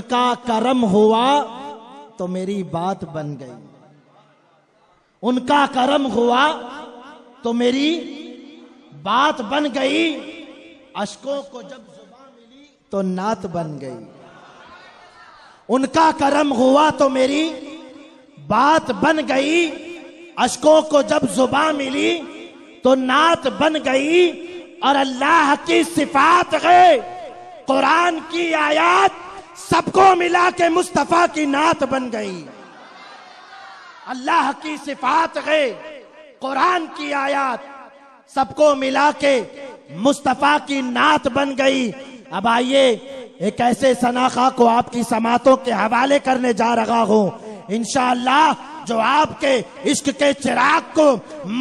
کا کرم ہوا تو میری بات بن گئی، ان کا کرم ہوا تو میری بات بن گئی، اشکوں کو جب زبان ملی تو نعت بن گئی۔ ان کا کرم ہوا تو میری بات بن گئی، اشکوں کو جب زبان ملی تو نعت بن گئی۔ اور اللہ کی صفات ہے، قرآن کی آیات سب کو ملا کے مصطفیٰ کی نعت بن گئی۔ اللہ کی صفات ہے، قرآن کی آیات سب کو ملا کے مصطفیٰ کی نعت بن گئی۔ اب آئیے ایک ایسے ثناخواہ کو آپ کی سماعتوں کے حوالے کرنے جا رہا ہوں، انشاءاللہ جو آپ کے عشق کے چراغ کو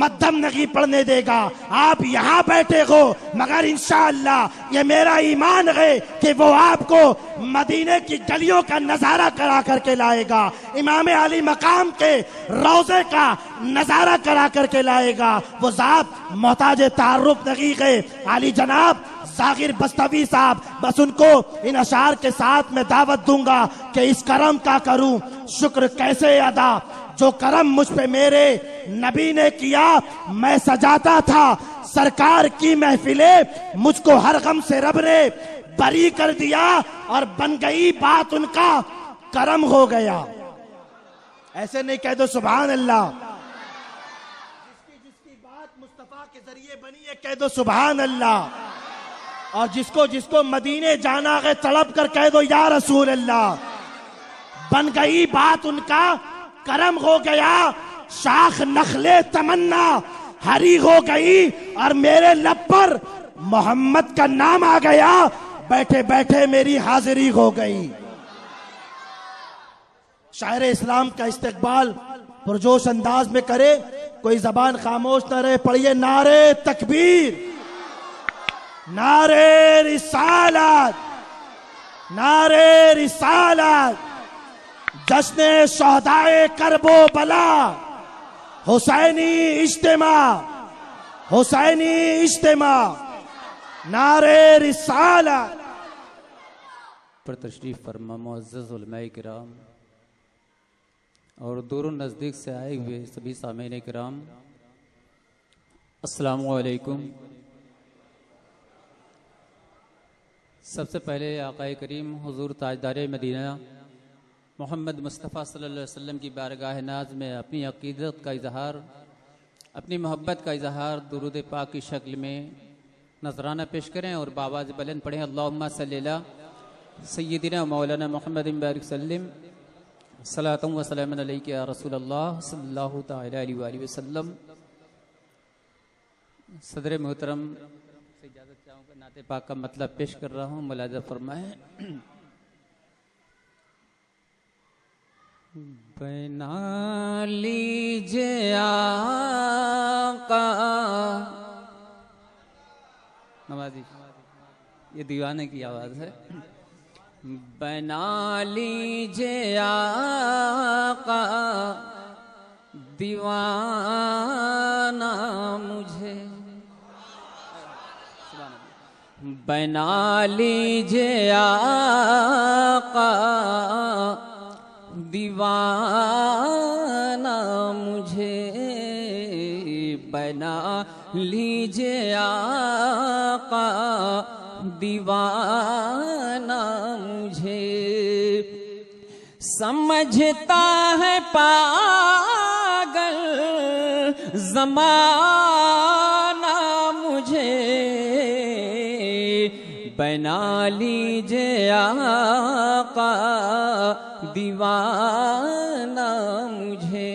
مدھم نہیں پڑنے دے گا۔ آپ یہاں بیٹھے ہو مگر انشاءاللہ یہ میرا ایمان ہے کہ وہ آپ کو مدینے کی گلیوں کا نظارہ کرا کر کے لائے گا، امام علی مقام کے روضے کا نظارہ کرا کر کے لائے گا۔ وہ ذات محتاج تعارف نہیں ہے، علی جناب ذاکر بستوی صاحب، بس ان کو ان اشعار کے ساتھ میں دعوت دوں گا کہ اس کرم کا کروں شکر کیسے ادا، جو کرم مجھ پہ میرے نبی نے کیا میں سجاتا تھا سرکار کی محفلیں، مجھ کو ہر غم سے رب نے بری کر دیا اور بن گئی بات ان کا کرم ہو گیا۔ ایسے نہیں کہہ دو سبحان اللہ، جس کی بات مصطفیٰ کے ذریعے بنی ہے کہہ دو سبحان اللہ، اور جس کو مدینے جانا ہے تڑپ کر کہہ دو یا رسول اللہ۔ بن گئی بات ان کا کرم ہو گیا، شاخ نخلے تمنا ہری ہو گئی، اور میرے لب پر محمد کا نام آ گیا، بیٹھے بیٹھے میری حاضری ہو گئی۔ شاعر اسلام کا استقبال پرجوش انداز میں کرے، کوئی زبان خاموش نہ رہے، پڑھیے نعرے تکبیر، نعرے رسالت، نعرے رسالت، جشن شہدائے کرب و بلا، حسینی اجتماع، حسینی اجتماع، نعرے رسالت۔ پر تشریف فرما معزز علماء کرام اور دور و نزدیک سے آئے ہوئے سبھی سامعین کرام، السلام علیکم۔ سب سے پہلے آقا کریم حضور تاجدار مدینہ محمد مصطفیٰ صلی اللہ علیہ وسلم کی بارگاہ ناز میں اپنی عقیدت کا اظہار، اپنی محبت کا اظہار درود پاک کی شکل میں نذرانہ پیش کریں اور بآواز بلند پڑھیں، اللہم صلی علی سیدنا مولانا محمد بارک وسلم، صلاۃ و سلام علیک یا رسول اللہ صلی اللہ تعالی علیہ وآلہ وسلم۔ صدر محترم سے اجازت چاہوں کہ نعت پاک کا مطلب پیش کر رہا ہوں، ملاحظہ فرمائیں۔ بنا لیجئے آقا، نوازی یہ دیوانے کی آواز ہے، بنا لیجئے آقا دیوانہ مجھے، بنا لیجئے آقا دیوانہ مجھے، بنا لیجئے آقا دیوانہ مجھے، سمجھتا ہے پاگل زمانہ مجھے، بنا لیجئے آقا دیوانہ مجھے،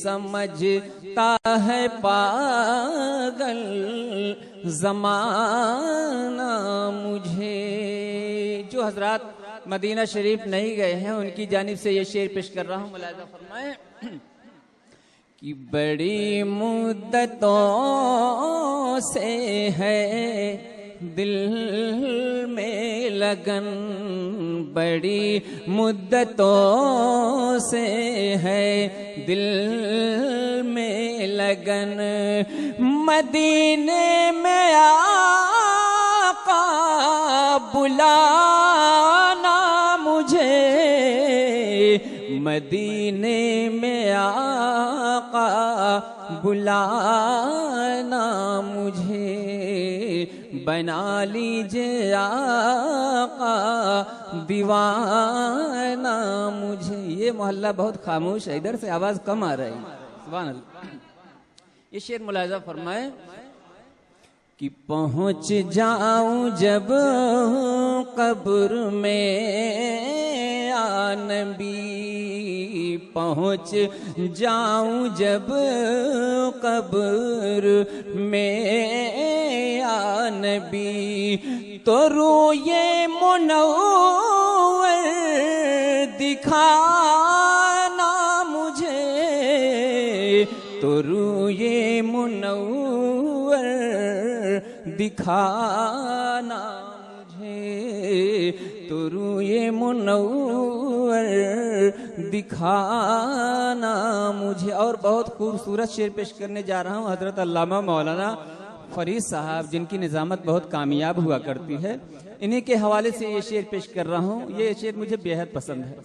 سمجھتا ہے پاگل زمانہ مجھے۔ جو حضرات مدینہ شریف نہیں گئے ہیں ان کی جانب سے یہ شعر پیش کر رہا ہوں، ملاحظہ فرمائیں کہ بڑی مدتوں سے ہے دل میں لگن، بڑی مدتوں سے ہے دل میں لگن، مدینے میں آقا بلانا مدینے میں آقا بلانا مجھے، بنا لیجیے آقا دیوانہ مجھے۔ یہ محلہ بہت خاموش ہے، ادھر سے آواز کم آ رہی ہے، سبحان اللہ۔ یہ شعر ملاحظہ فرمائے کہ پہنچ جاؤں جب قبر میں آ نبی، پہنچ جاؤں جب قبر میں آ نبی، تو روئے منور دکھانا مجھے، تو روئے منور دکھانا مجھے، تو روئے منور دکھانا مجھے۔ اور بہت خوبصورت شعر پیش کرنے جا رہا ہوں، حضرت علامہ مولانا فرید صاحب جن کی نظامت بہت کامیاب ہوا کرتی ہے، انہی کے حوالے سے یہ شعر پیش کر رہا ہوں۔ یہ شعر مجھے بےحد پسند ہے،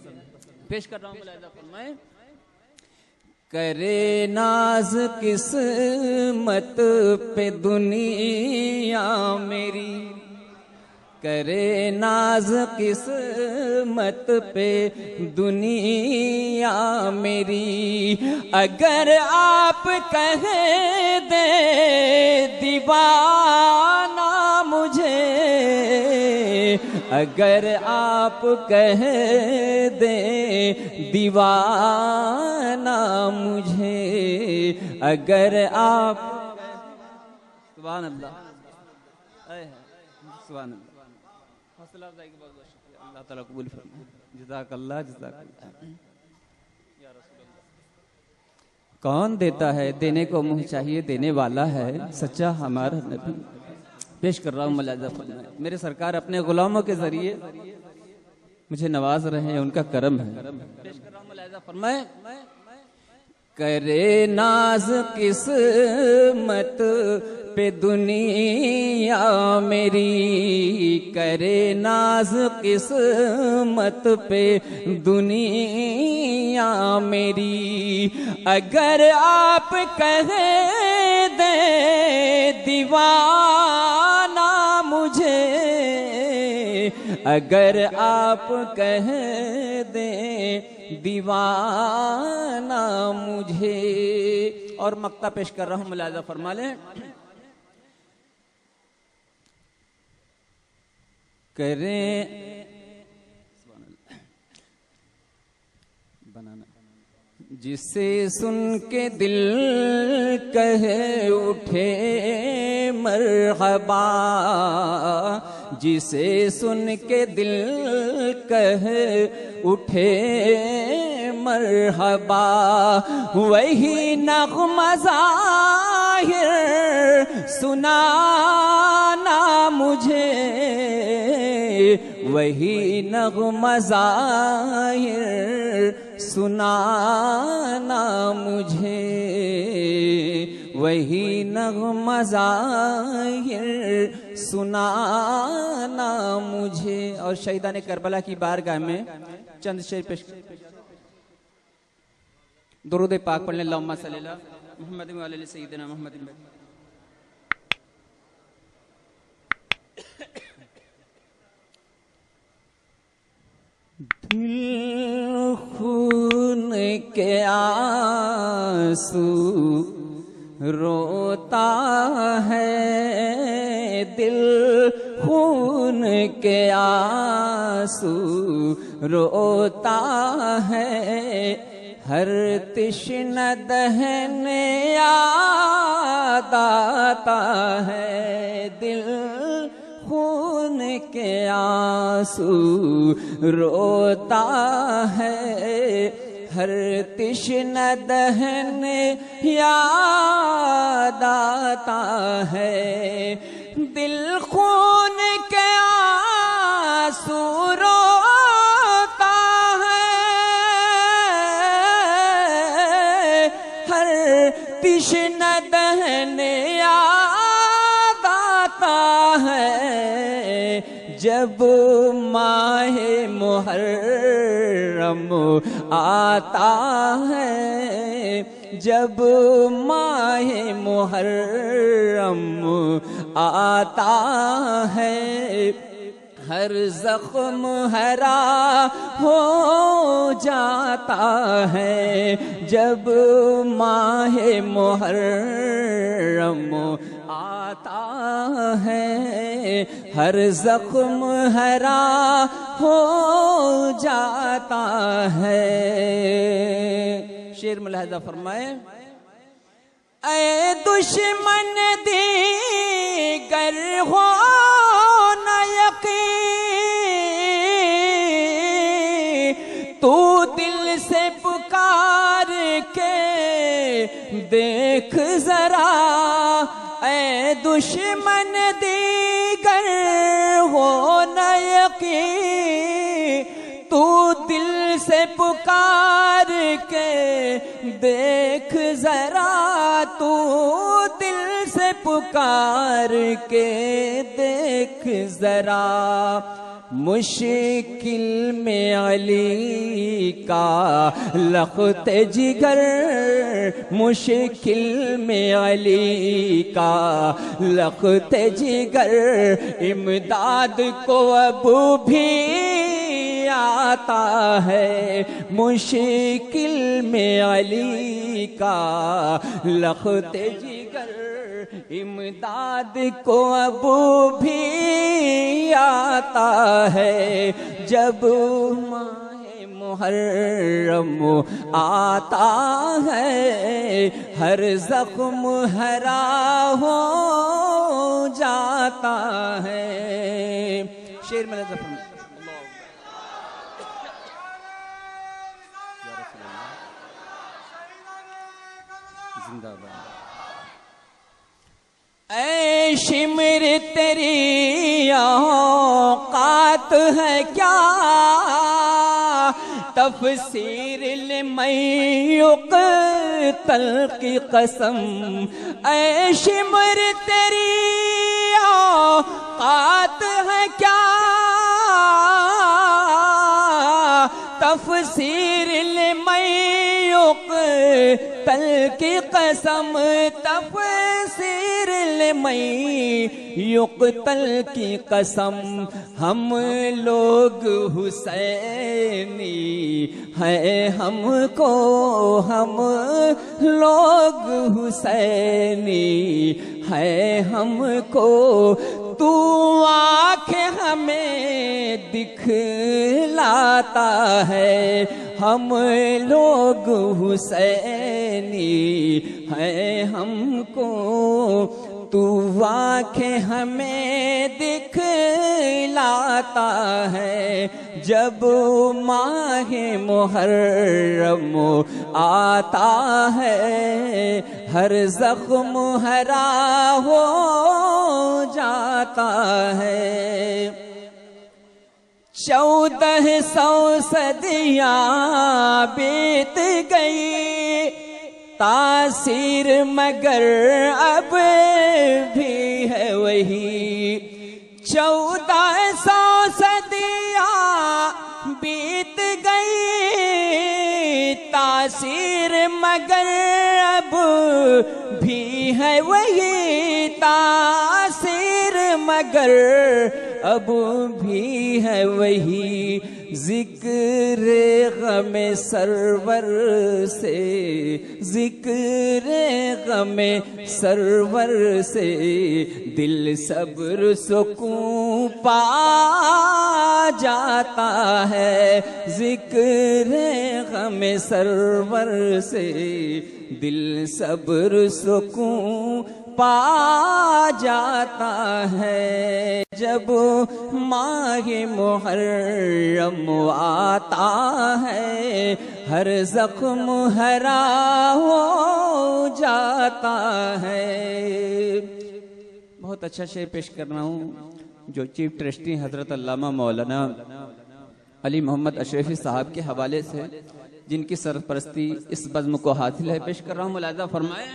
پیش کر رہا ہوں، ملاحظہ فرمائیں۔ کرے ناز قسمت پہ دنیا میری، کرے ناز قسمت پہ دنیا میری، اگر آپ کہہ دے دیوانہ مجھے، اگر آپ کہہ دیں دیوانہ مجھے، اگر آپ، سبحان اللہ، سبحان اللہ، حوصلہ افزائی کا بہت بہت شکریہ، اللہ تعالیٰ قبول فرمائے، جزاک اللہ، جزاک اللہ۔ یا رسول اللہ، کون دیتا ہے؟ دینے کو منہ چاہیے، دینے والا ہے سچا ہمارا نبی۔ پیش کر رہا ہوں، ملاحظہ فرمائیں۔ میرے سرکار اپنے غلاموں کے ذریعے مجھے نواز رہے ہیں، ان کا کرم ہے۔ پیش کر رہا ہوں، ملاحظہ فرمائیں۔ کرے ناز قسمت پہ دنیا میری، کرے ناز قسمت پہ دنیا میری، اگر آپ کہہ دیں دیوانہ مجھے، اگر آپ کہہ دیں دیوانہ مجھے۔ اور مقطع پیش کر رہا ہوں، ملاحظہ فرما لیں۔ کریں جسے سن کے دل کہے اٹھے مرحبا، جسے سن کے دل کہے اٹھے مرحبا، وہی نغمہ ظاہر سنانا مجھے، وہی نغمہ ظاہر سنانا مجھے، وہی نغمہ ظاہر سنانا مجھے۔ اور شہیدان کربلا کی بارگاہ میں چند شعر پیش، درود پاک پڑھ لیں، اللہم صلی اللہ محمد و علی سیدنا محمد۔ دل خون کے آنسو روتا ہے، دل خون کے آنسو روتا ہے، ہر تشنہ دہن یاد آتا ہے، دل خون کے آنسو روتا ہے، ہر تشنہ دہن یاد آتا ہے، دل خون کے آنسو روتا ہے، ہر تشنہ دہن یاد آتا ہے، جب ماہ محرم آتا ہے، جب ماہ محرم آتا ہے، ہر زخم ہرا ہو جاتا ہے، جب ماہ محرم آتا ہے، ہر زخم ہرا ہو جاتا ہے۔ شعر ملاحظہ فرمائے، اے دشمن دیگر ہو نہ یقین، تو دل سے پکار کے دیکھ ذرا، اے دشمن دیگر ہو نہ یقین، تو دل سے پکار کے دیکھ ذرا، تو دل سے پکار کے دیکھ ذرا، مشکل میں علی کا لخت جگر، مشکل میں علی کا لخت جگر، امداد کو اب بھی آتا ہے، مشکل میں علی کا لخت جگر، امداد کو اب بھی آتا ہے، جب ماہ محرم آتا ہے، ہر زخم ہرا ہو جاتا ہے۔ شعر میں زخم زندہ باد۔ اے شمر تیری اوقات ہے کیا، تفسیر لمن یقتل کی قسم، اے شمر تیری اوقات ہے کیا، تفسیر لمن یقتل کی قسم، تفسیر لمن یقتل کی قسم، ہم لوگ حسینی ہیں، ہم لوگ حسینی ہیں، ہم کو تو آنکھیں ہمیں دکھلاتا ہے، ہم لوگ حسینی ہیں، ہم کو تو آنکھیں ہمیں دکھلاتا ہے، جب ماہ محرم آتا ہے، ہر زخم ہرا ہو جاتا ہے۔ 1400 صدیاں بیت گئی، تاثیر مگر اب بھی ہے وہی، 1400 صدیاں بیت گئی، تاثیر مگر اب بھی ہے وہی، تاثیر مگر اب بھی ہے وہی، ذکر غم سرور سے، ذکر غم سرور سے، دل صبر سکون پا جاتا ہے، ذکر غم سرور سے، دل صبر سکون پا جاتا ہے، جب ماہ محرم آتا ہے، ہر زخم ہرا ہو جاتا ہے۔ بہت اچھا شعر پیش کر رہا ہوں جو چیف ٹرسٹی حضرت علامہ مولانا علی محمد اشرفی صاحب کے حوالے سے، جن کی سرپرستی اس بزم کو حاصل ہے، پیش کر رہا ہوں، ملاحظہ فرمائیں۔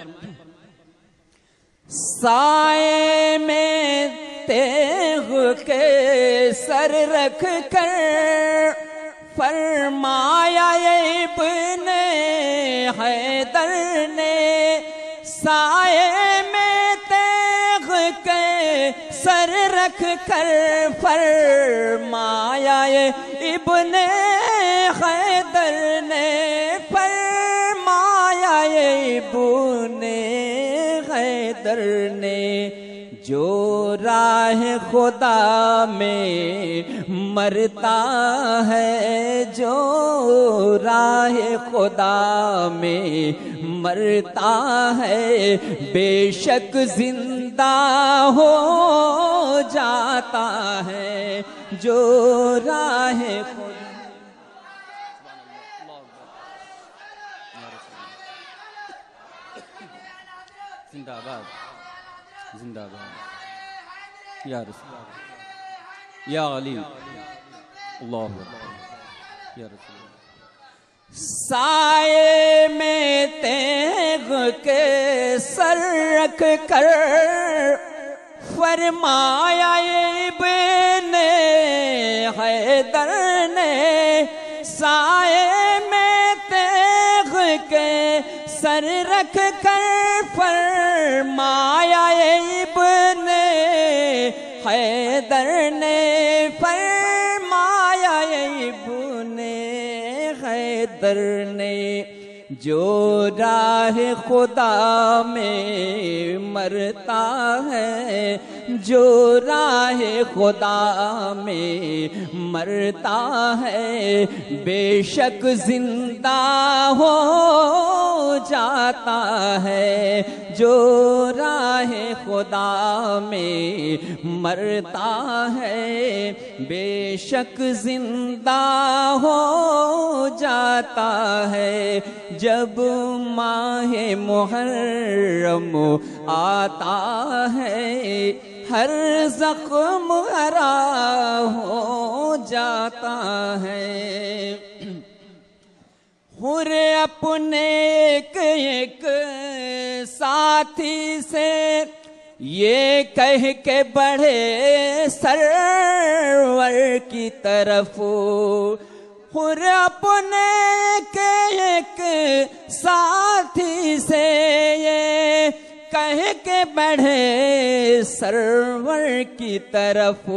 سائے میں تیغ کے سر رکھ کر فرمایا ابن حیدر نے، سائے میں تیغ کے سر رکھ کر فرمایا ابن حیدر نے، فرمایا ابن حیدر نے، جو راہ خدا میں مرتا ہے، جو راہ خدا میں مرتا ہے، بے شک زندہ ہو جاتا ہے، جو راہ خدا۔ زندہ آباد، زندہ آباد یا رسول اللہ، یا علی، اللہ اکبر، یا رسول اللہ۔ سائے میں تیغ کے سر رکھ کر فرمایا ابن حیدر نے، سائے میں تیغ کے سر رکھ کر فرمایا ابن حیدر نے، فرمایا ابن حیدر نے، جو راہ خدا میں مرتا ہے، جو راہ خدا میں مرتا ہے، بے شک زندہ ہو جاتا ہے، جو راہ خدا میں مرتا ہے، بے شک زندہ ہو جاتا ہے۔ جب ماہ محرم آتا ہے، ہر زخم ہرا ہو جاتا ہے، حر اپنے ایک ساتھی سے یہ کہہ کے بڑھے سرور کی طرف، حر اپنے ایک ساتھی سے یہ کہہ کے بڑھے سرور کی طرف،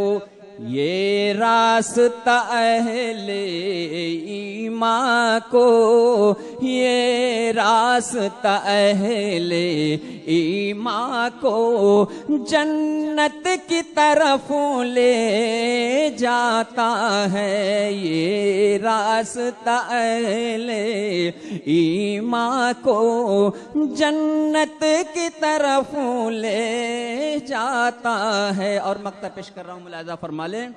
یہ راستہ اہل ایمان کو، یہ راستہ اہل ایمان کو جنت کی طرف لے جاتا ہے، یہ راستہ اہل ایمان کو جنت کی طرف لے جاتا ہے۔ اور مقطع پیش کر رہا ہوں، ملاحظہ فرما لیں۔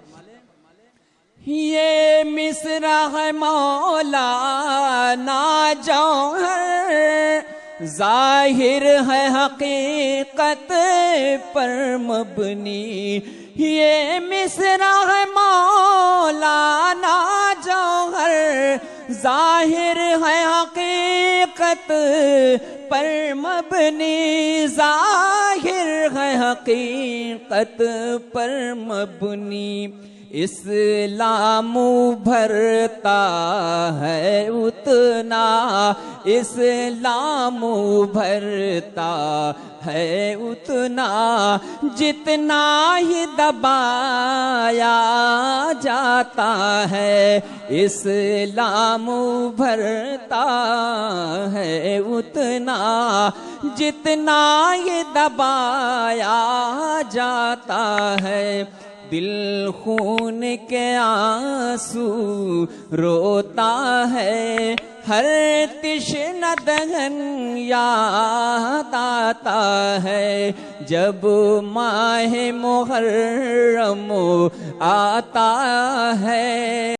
یہ مصرع ہے مولانا جوہر، ظاہر ہے حقیقت پر مبنی، یہ مصرع ہے مولانا جوہر، ظاہر ہے حقیقت پر مبنی، ظاہر ہے حقیقت پر مبنی، اسلام بھرتا ہے اتنا، اسلام بھرتا ہے اتنا، جتنا ہی دبایا جاتا ہے، اسلام بھرتا ہے اتنا، جتنا ہی دبایا جاتا ہے، دل خون کے آنسو روتا ہے، ہر تشنہ دہن یاد آتا ہے، جب ماہ محرم آتا ہے۔